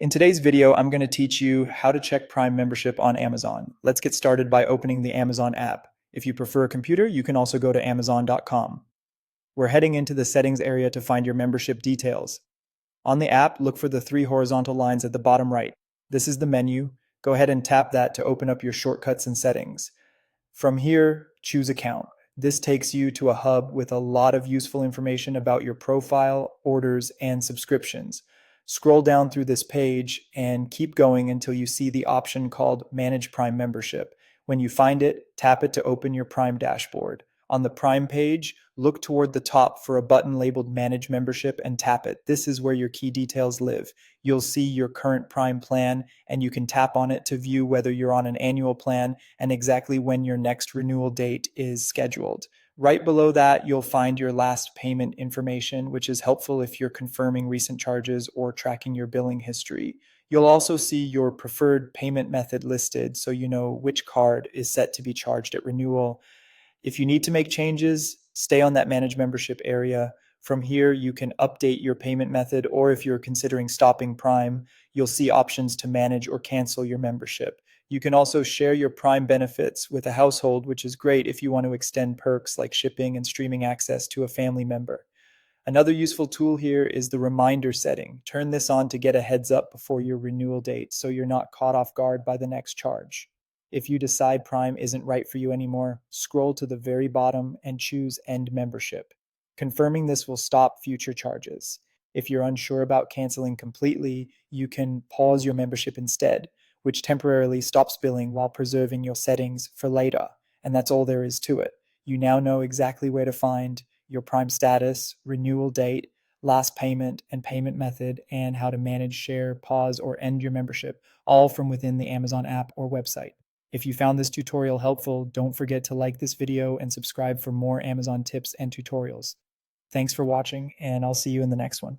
In today's video, I'm going to teach you how to check Prime membership on Amazon. Let's get started by opening the Amazon app. If you prefer a computer, you can also go to Amazon.com. We're heading into the settings area to find your membership details. On the app, look for the three horizontal lines at the bottom right. This is the menu. Go ahead and tap that to open up your shortcuts and settings. From here, choose Account. This takes you to a hub with a lot of useful information about your profile, orders, and subscriptions. Scroll down through this page and keep going until you see the option called Manage Prime Membership. When you find it, tap it to open your Prime dashboard. On the Prime page, look toward the top for a button labeled Manage Membership and tap it. This is where your key details live. You'll see your current Prime plan, and you can tap on it to view whether you're on an annual plan and exactly when your next renewal date is scheduled. Right below that, you'll find your last payment information, which is helpful if you're confirming recent charges or tracking your billing history. You'll also see your preferred payment method listed so you know which card is set to be charged at renewal. If you need to make changes, stay on that Manage Membership area. From here, you can update your payment method, or if you're considering stopping Prime, you'll see options to manage or cancel your membership. You can also share your Prime benefits with a household, which is great if you want to extend perks like shipping and streaming access to a family member. Another useful tool here is the reminder setting. Turn this on to get a heads up before your renewal date so you're not caught off guard by the next charge. If you decide Prime isn't right for you anymore, scroll to the very bottom and choose End Membership. Confirming this will stop future charges. If you're unsure about canceling completely, you can pause your membership instead, which temporarily stops billing while preserving your settings for later. And that's all there is to it. You now know exactly where to find your Prime status, renewal date, last payment, and payment method, and how to manage, share, pause, or end your membership, all from within the Amazon app or website. If you found this tutorial helpful, don't forget to like this video and subscribe for more Amazon tips and tutorials. Thanks for watching, and I'll see you in the next one.